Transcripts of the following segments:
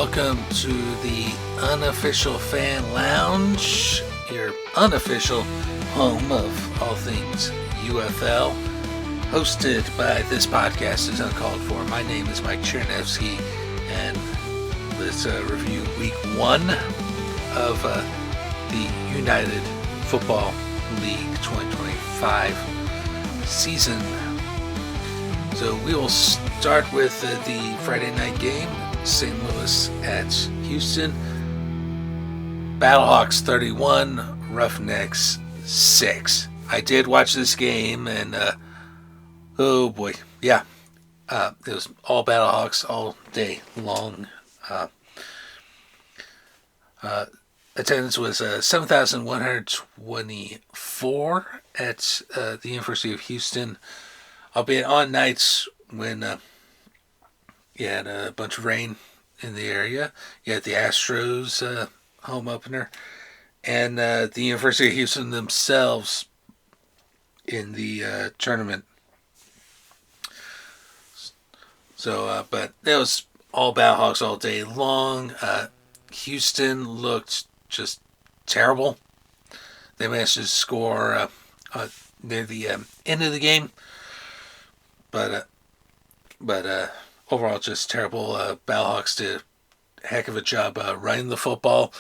welcome to the Unofficial Fan Lounge, your unofficial home of all things UFL, hosted by this podcast is Uncalled For. My name is Mike Chernevsky, and let's review week 1 of the United Football League 2025 season. So we will start with the Friday night game, St. Louis at Houston. Battlehawks 31, Roughnecks 6. I did watch this game, and oh boy, yeah, it was all Battlehawks all day long. Attendance was 7,124 at the University of Houston, albeit on nights when you had a bunch of rain in the area. You had the Astros home opener, and the University of Houston themselves in the tournament. So, but it was all Battlehawks all day long. Houston looked just terrible. They managed to score near the end of the game, but overall just terrible. Battlehawks did a heck of a job running the football.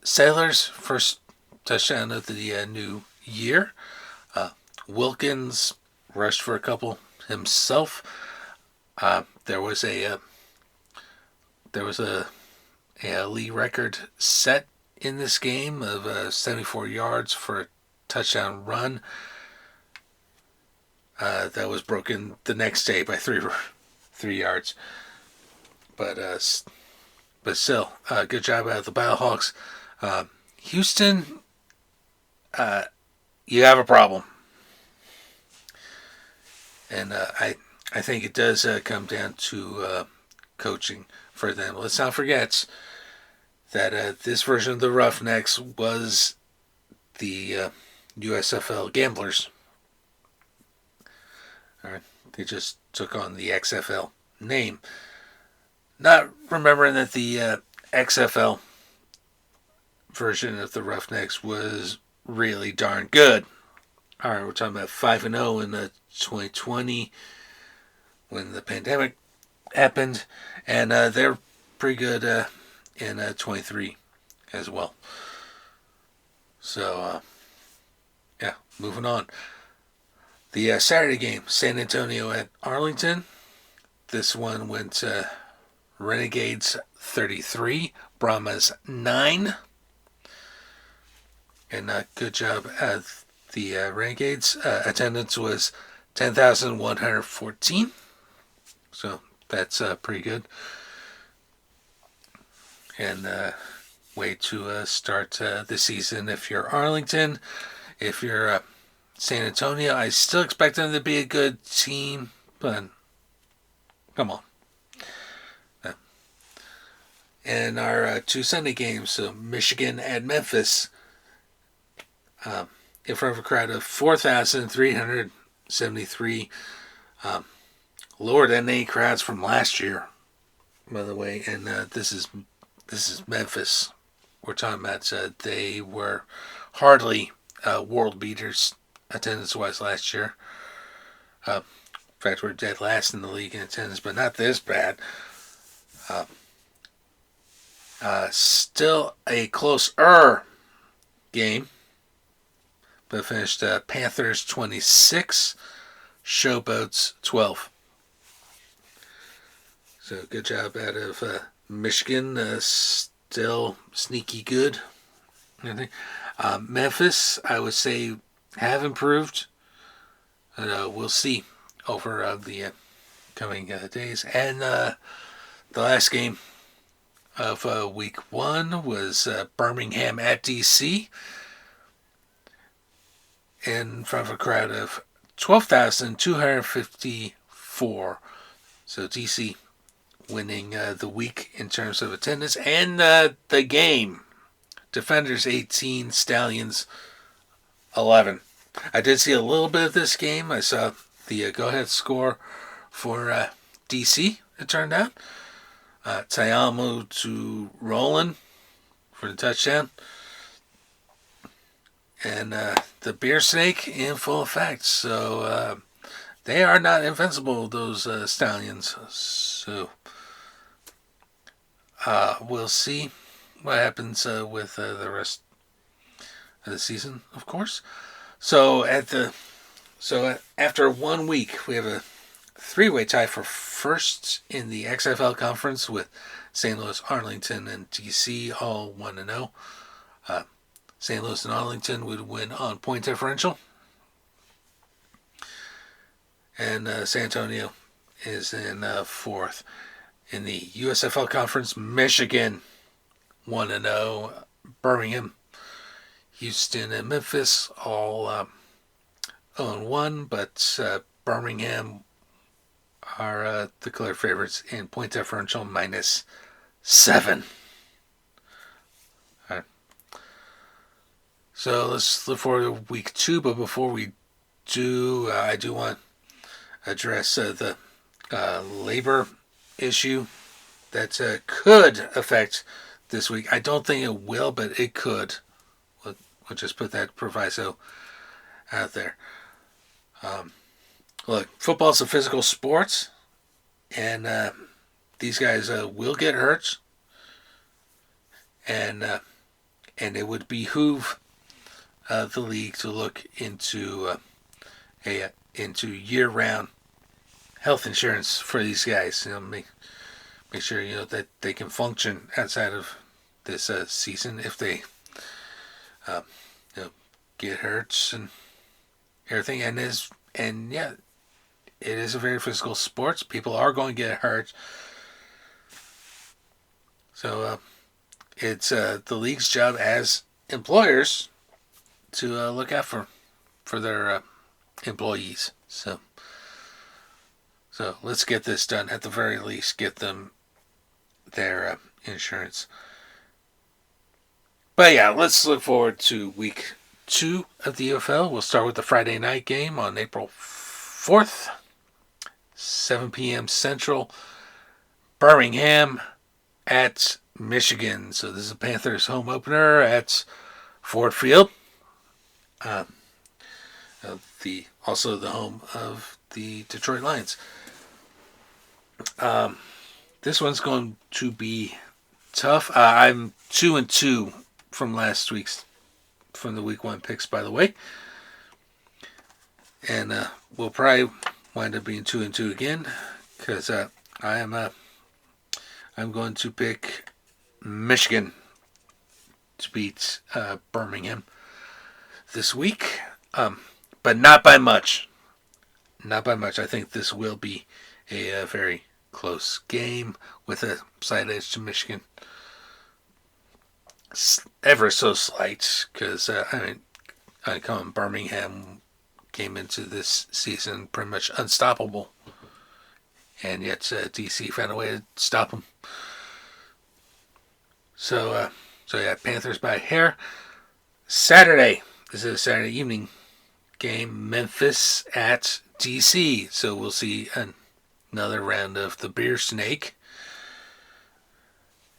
Sailors' first touchdown of the new year. Wilkins rushed for a couple himself. There was a league record set in this game of 74 yards for a touchdown run. That was broken the next day by 3 yards. But still, good job out of the Battlehawks. Houston, you have a problem. And I think it does come down to coaching for them. Let's not forget that this version of the Roughnecks was the USFL Gamblers. All right, they just took on the XFL name, not remembering that the XFL version of the Roughnecks was really darn good. All right, we're talking about 5-0 in 2020 when the pandemic happened, and they're pretty good in 23 as well. So, yeah, moving on. The Saturday game, San Antonio at Arlington. This one went Renegades 33, Brahmas 9. And good job at the Renegades. Attendance was 10,114. So that's pretty good. And way to start the season if you're Arlington. If you're San Antonio, I still expect them to be a good team, but come on. And our 2 Sunday games, so Michigan at Memphis, in front of a crowd of 4,373, lower than any crowds from last year, by the way. And this is Memphis. We're talking about they were hardly world beaters attendance-wise last year. In fact, we're dead last in the league in attendance, but not this bad. Still a closer game, but finished Panthers 26, Showboats 12. So good job out of Michigan. Still sneaky good. Memphis, I would say, have improved. We'll see over the coming days. And the last game of week 1 was Birmingham at DC, in front of a crowd of 12,254. So DC winning the week in terms of attendance and the game. Defenders 18, Stallions 11. I did see a little bit of this game. I saw the go-ahead score for DC, it turned out. Tayamo to Roland for the touchdown. And the beer snake in full effect. So they are not invincible, those stallions. So we'll see what happens with the rest of the season, of course. So after 1 week, we have a three-way tie for first in the XFL conference with St. Louis, Arlington, and DC all 1-0. St. Louis and Arlington would win on point differential. And San Antonio is in fourth. In the USFL conference, Michigan 1-0. Birmingham, Houston, and Memphis all 0-1, but Birmingham are the clear favorites in point differential -7. All right. So let's look forward to week 2, but before we do, I do want to address the labor issue that could affect this week. I don't think it will, but it could. We'll just put that proviso out there. Look, football's a physical sport, and these guys will get hurt, and it would behoove the league to look into into year-round health insurance for these guys. Make sure that they can function outside of this season if they get hurt and everything. And yeah, it is a very physical sport. People are going to get hurt. So it's the league's job as employers to look out for their employees. So let's get this done. At the very least, get them their insurance. But yeah, let's look forward to week 2 of the UFL. We'll start with the Friday night game on April 4th, 7 p.m. Central, Birmingham at Michigan. So this is a Panthers home opener at Ford Field. Also the home of the Detroit Lions. This one's going to be tough. I'm 2-2 from the week 1 picks, by the way, and we'll probably wind up being 2-2 again because I'm going to pick Michigan to beat Birmingham this week, but not by much. Not by much. I think this will be a very close game with a side edge to Michigan. Ever so slight, because Birmingham came into this season pretty much unstoppable, and yet DC found a way to stop them. So yeah, Panthers by a hair. Saturday. This is a Saturday evening game. Memphis at DC. So we'll see another round of the beer snake.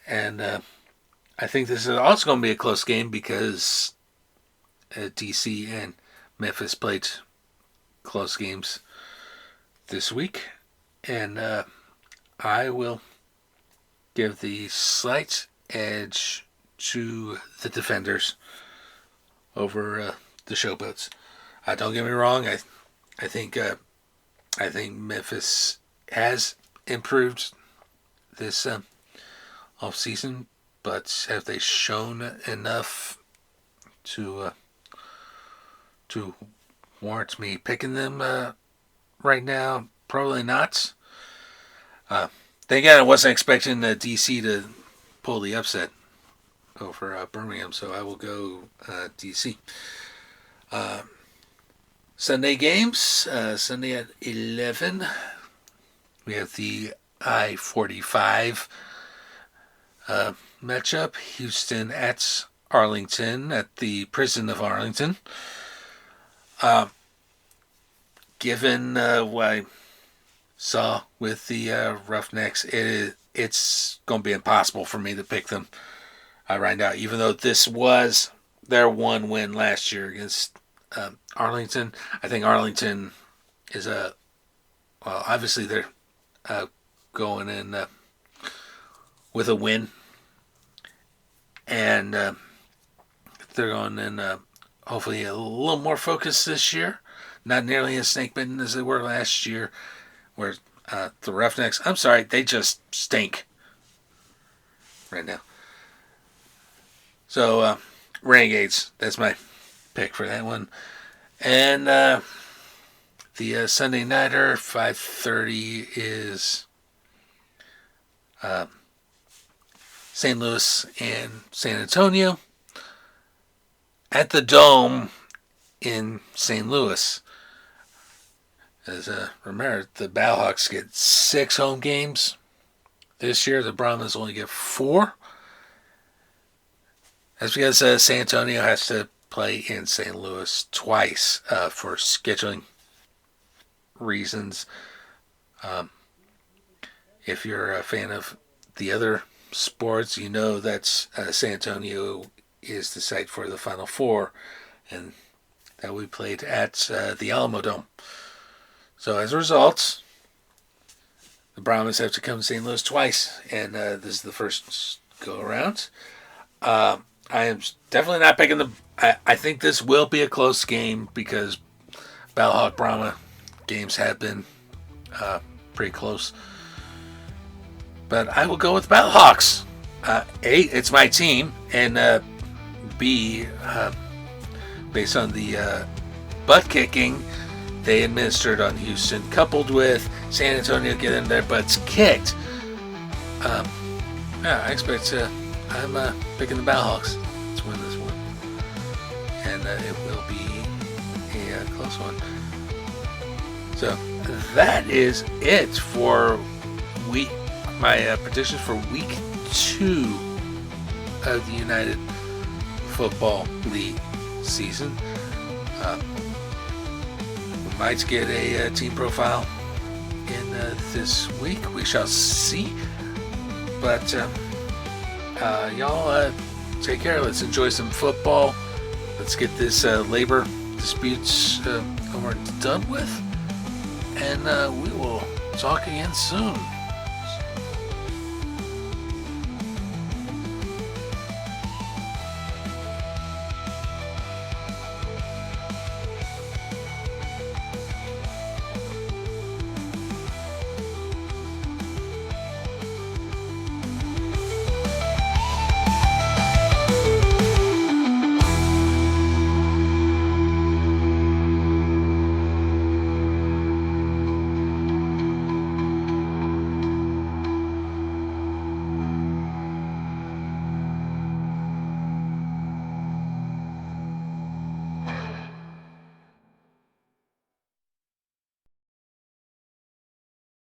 And I think this is also going to be a close game because DC and Memphis played close games this week. And I will give the slight edge to the defenders over the Showboats. Don't get me wrong. I think Memphis has improved this off season, but have they shown enough to warrant me picking them right now? Probably not. Then again, I wasn't expecting DC to pull the upset over Birmingham, so I will go DC. Sunday games. Sunday at 11. We have the I-45 matchup. Houston at Arlington at the prison of Arlington. Given what I saw with the Roughnecks, it it's going to be impossible for me to pick them right now, even though this was their one win last year against Arlington. I think Arlington is obviously they're going in with a win, and they're going in hopefully a little more focused this year. Not nearly as snake-bitten as they were last year, where the Roughnecks, I'm sorry, they just stink right now. So, Renegades, that's my pick for that one. And the Sunday Nighter, 5:30 is St. Louis and San Antonio at the Dome in St. Louis. As remember, the Battlehawks get 6 home games this year. The Brahmas only get 4. That's because San Antonio has to play in St. Louis twice for scheduling reasons. If you're a fan of the other sports, you know that San Antonio is the site for the Final Four, and that we played at the Alamo Dome. So as a result, the Brahmas have to come to St. Louis twice, and this is the first go-around. I am definitely not picking the... I think this will be a close game because Battlehawk Brahma games have been pretty close. But I will go with Battlehawks. A, it's my team, and B, based on the butt kicking they administered on Houston, coupled with San Antonio getting their butts kicked. I expect I'm picking the Battlehawks to win this one, and it will be a close one. So that is it for my predictions for week 2 of the United Football League season. We might get a team profile in this week. We shall see. But y'all take care. Let's enjoy some football. Let's get this labor disputes over and done with. And we will talk again soon.